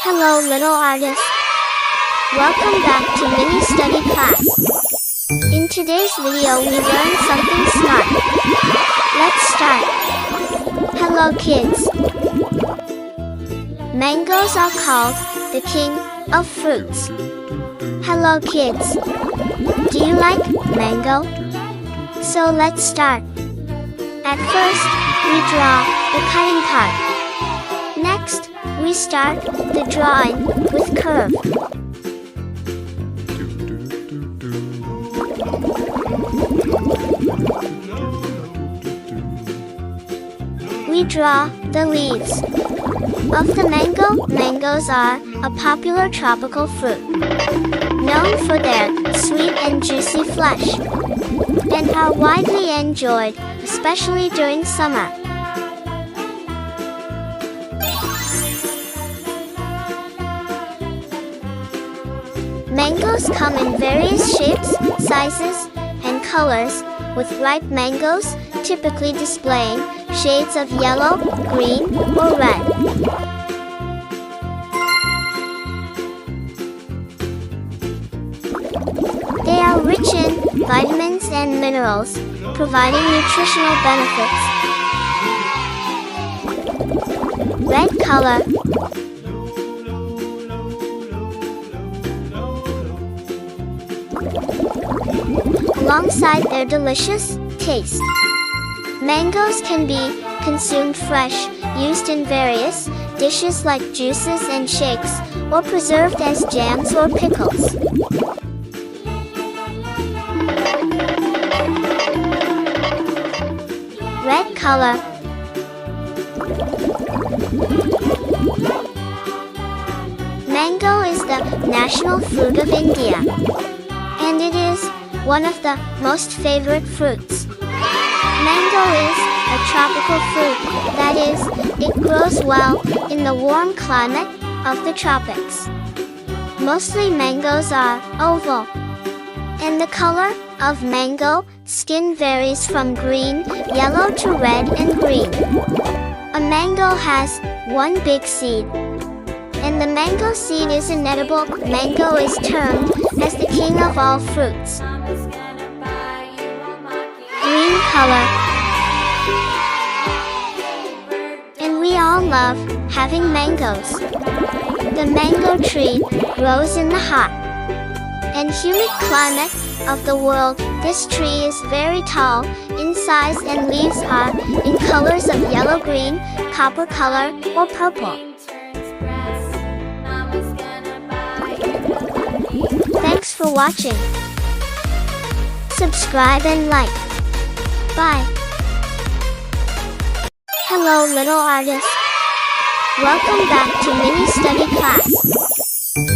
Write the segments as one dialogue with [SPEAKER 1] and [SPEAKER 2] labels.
[SPEAKER 1] Hello little artist. Welcome back to mini study class. In today's video we learn something smart. Let's start. Hello kids. Mangoes are called the king of fruits. Hello kids. Do you like mango? So let's start. At first, we draw the cutting part. Next, we start the drawing with curve. We draw the leaves of the mango. Mangoes are a popular tropical fruit, known for their sweet and juicy flesh, and are widely enjoyed, especially during summer. Mangoes come in various shapes, sizes, and colors, with ripe mangoes typically displaying shades of yellow, green, or red. They are rich in vitamins and minerals, providing nutritional benefits. Red color. Alongside their delicious taste. Mangoes can be consumed fresh, used in various dishes like juices and shakes, or preserved as jams or pickles. Red color. Mango is the national fruit of India, and it is one of the most favorite fruits. Mango is a tropical fruit, that is, it grows well in the warm climate of the tropics. Mostly mangoes are oval, and the color of mango skin varies from green, yellow to red and green. A mango has one big seed, and the mango seed is an edible. Mango is termed as the king of all fruits. Green color. And we all love having mangoes. The mango tree grows in the hot and humid climate of the world. This tree is very tall in size and leaves are in colors of yellow, green, copper color, or purple. Thanks for watching. Subscribe and like. Bye. Hello little artist. Welcome back to mini study class.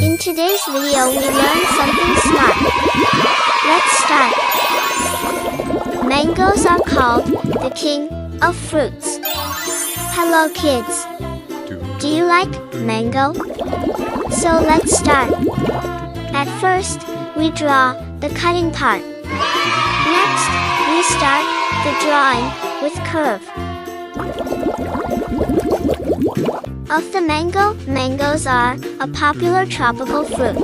[SPEAKER 1] In today's video we learn something smart. Let's start. Mangoes are called the king of fruits. Hello kids. Do you like mango? So let's start. At first, we draw the cutting part. Next, we start the drawing with curve. Of the mango, mangoes are a popular tropical fruit,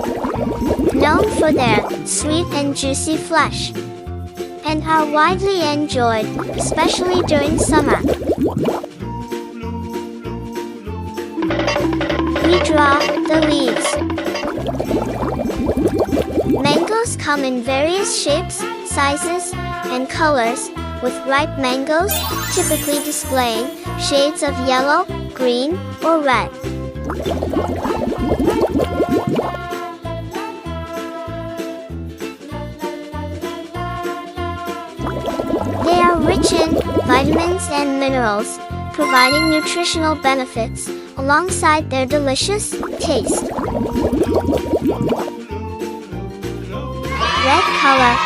[SPEAKER 1] known for their sweet and juicy flesh, and are widely enjoyed, especially during summer. We draw the leaves. Mangoes come in various shapes, sizes, and colors, with ripe mangoes typically displaying shades of yellow, green, or red. They are rich in vitamins and minerals, providing nutritional benefits alongside their delicious taste. Red color.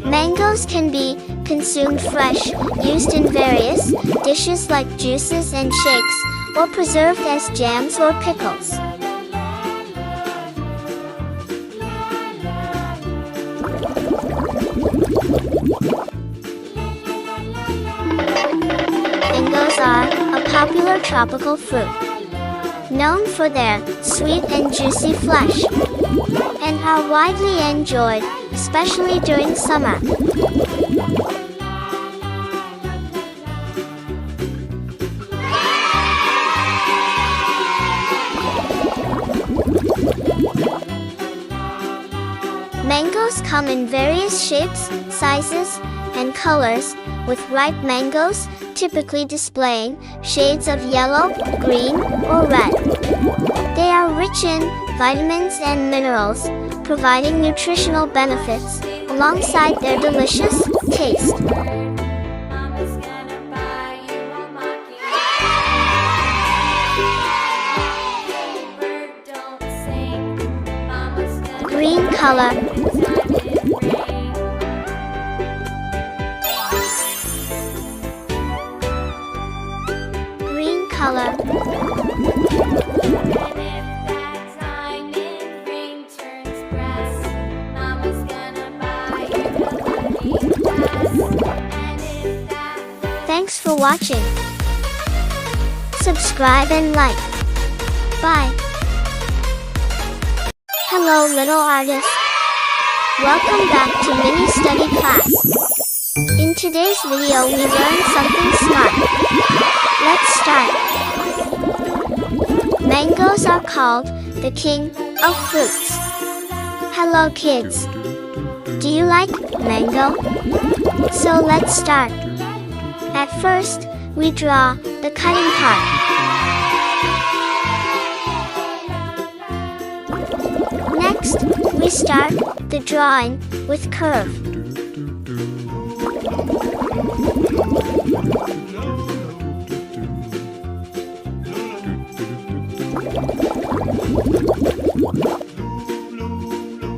[SPEAKER 1] Mangoes can be consumed fresh, used in various dishes like juices and shakes, or preserved as jams or pickles. popular tropical fruit, known for their sweet and juicy flesh, and are widely enjoyed, especially during summer. Mangoes come in various shapes, sizes, and colors, with ripe mangoes typically displaying shades of yellow, green, or red. They are rich in vitamins and minerals, providing nutritional benefits alongside their delicious taste. Green color. Green color. Thanks for watching. Subscribe and like. Bye. Hello little artist. Welcome back to mini study class. In today's video we learn something smart. Let's start. Mangoes are called the king of fruits. Hello kids. Do you like mango? So let's start. At first, we draw the cutting part. Next, we start the drawing with curve.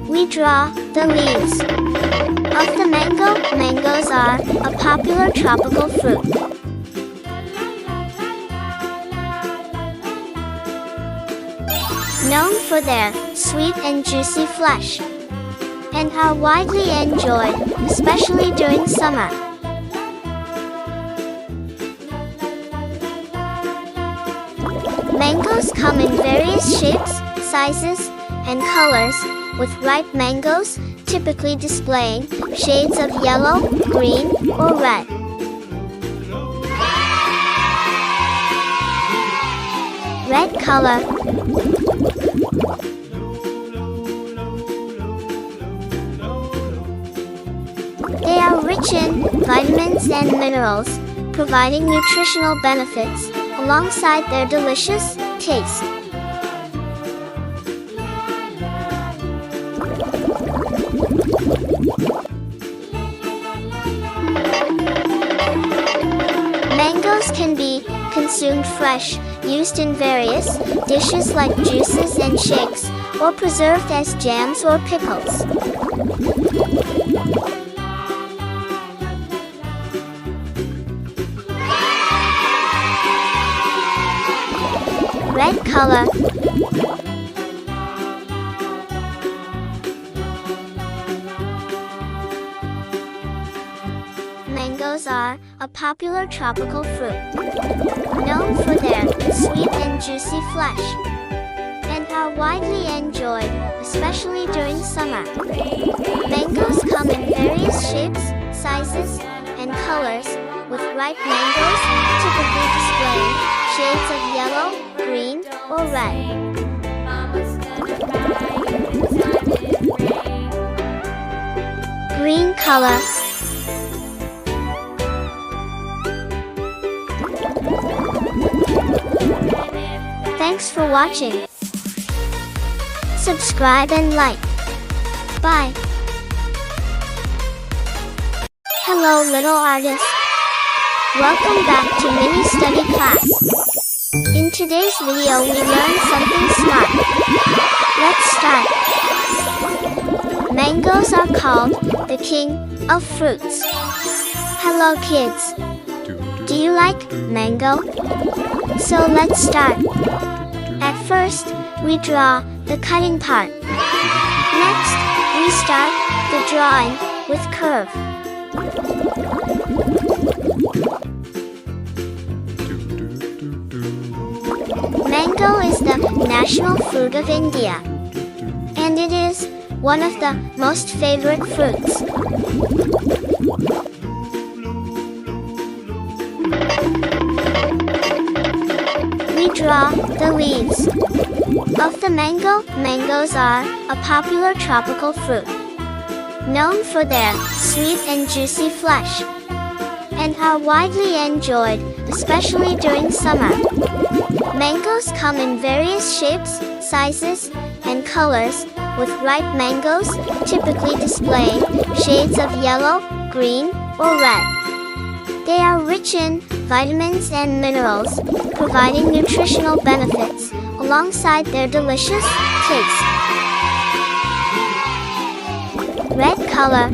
[SPEAKER 1] We draw the leaves of the mango. Mangoes are a popular tropical fruit. Known for their sweet and juicy flesh, and are widely enjoyed, especially during summer. Mangoes come in various shapes, sizes, and colors, with ripe mangoes typically displaying shades of yellow, green, or red. Red color. They are rich in vitamins and minerals, providing nutritional benefits alongside their delicious taste. Mangoes can be consumed fresh, used in various dishes like juices and shakes, or preserved as jams or pickles. Red color. Mangoes are a popular tropical fruit, known for their sweet and juicy flesh, and are widely enjoyed, especially during summer. Mangoes come in various shapes, sizes, and colors, with ripe mangoes typically displaying shades of yellow, green, or red. Green color. Thanks for watching. Subscribe and like. Bye. Hello little artist. Welcome back to mini study class. In today's video we learn something smart. Let's start. Mangoes are called the king of fruits. Hello kids. Do you like mango? So let's start. At first, we draw the cutting part. Next, we start the drawing with curve. national fruit of India, and it is one of the most favorite fruits. We draw the leaves of the mango. Mangoes are a popular tropical fruit, known for their sweet and juicy flesh, and are widely enjoyed, especially during summer. Mangoes come in various shapes, sizes, and colors, with ripe mangoes typically displaying shades of yellow, green, or red. They are rich in vitamins and minerals, providing nutritional benefits alongside their delicious taste. Red color.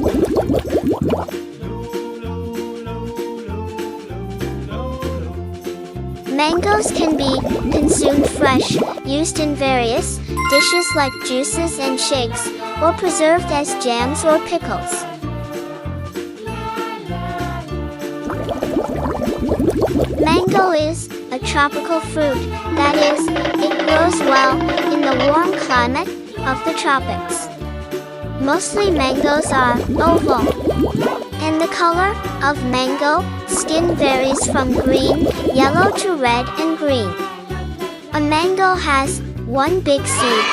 [SPEAKER 1] Mangoes can be consumed fresh, used in various dishes like juices and shakes, or preserved as jams or pickles. Mango is a tropical fruit, that is, it grows well in the warm climate of the tropics. Mostly mangoes are oval, and the color of mango skin varies from green, yellow to red and green. A mango has one big seed,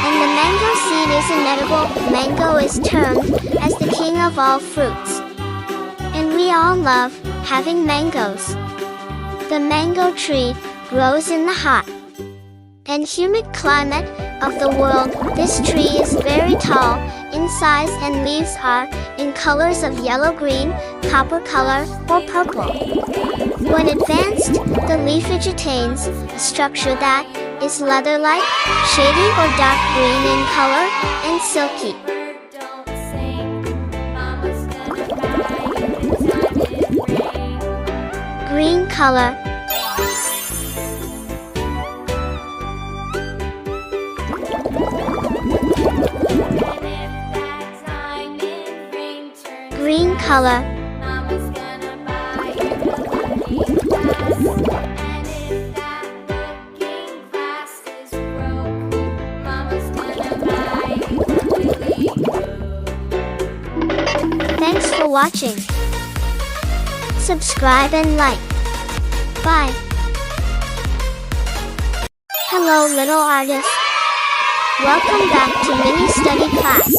[SPEAKER 1] and the mango seed is inedible. Mango is termed as the king of all fruits, and we all love having mangoes. The mango tree grows in the hot and humid climate of the world. This tree is very tall in size and leaves are in colors of yellow-green, copper color, or purple. When advanced, the leafage attains a structure that is leather-like, shady or dark green in color, and silky. Green color. Green color. Thanks for watching. Subscribe and like. Bye. Hello little artists. Welcome back to mini study class.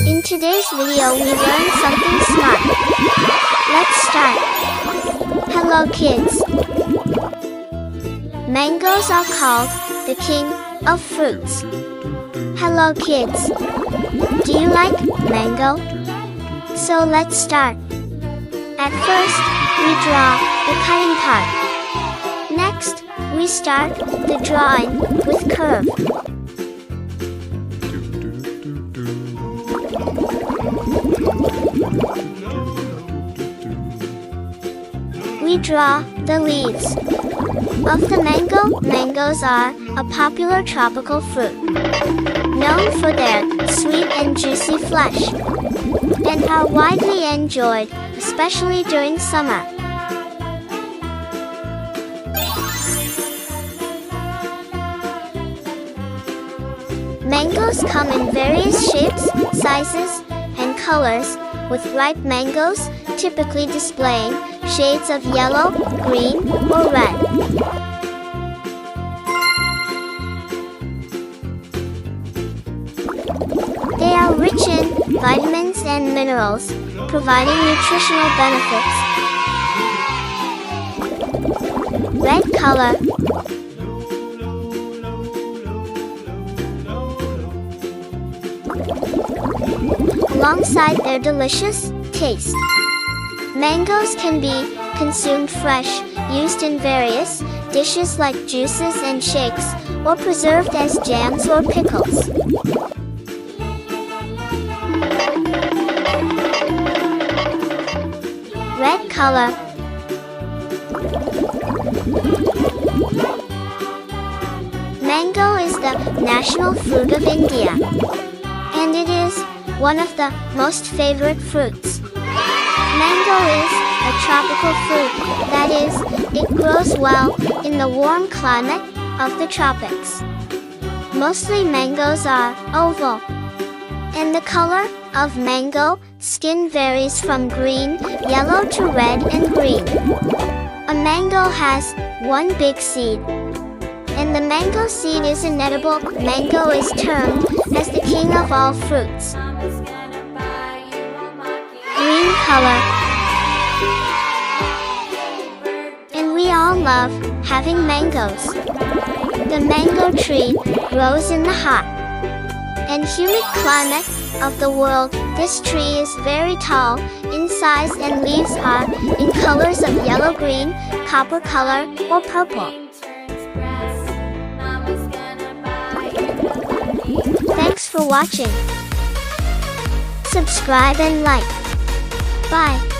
[SPEAKER 1] In today's video we learn something smart. Let's start. Hello kids. Mangoes are called the king of fruits. Hello kids. Do you like mango? So let's start. At first, we draw the cutting part. Next, we start the drawing with curve. We draw the leaves of the mango. Mangoes are a popular tropical fruit, known for their sweet and juicy flesh, and are widely enjoyed, especially during summer. Mangoes come in various shapes, sizes, and colors, with ripe mangoes typically displaying shades of yellow, green, or red. They are rich in vitamins and minerals, providing nutritional benefits. Red color. Alongside their delicious taste. Mangoes can be consumed fresh, used in various dishes like juices and shakes, or preserved as jams or pickles. Red color. Mango is the national fruit of India, and it is one of the most favorite fruits. Mango is a tropical fruit, that is, it grows well in the warm climate of the tropics. Mostly mangoes are oval. And the color of mango skin varies from green, yellow to red and green. A mango has one big seed. And the mango seed is inedible. Mango is termed as the king of all fruits. Green color. And we all love having mangoes. The mango tree grows in the hot and humid climate of the world. This tree is very tall in size and leaves are in colors of yellow, green, copper color, or purple. Thanks for watching. Subscribe and like. Bye.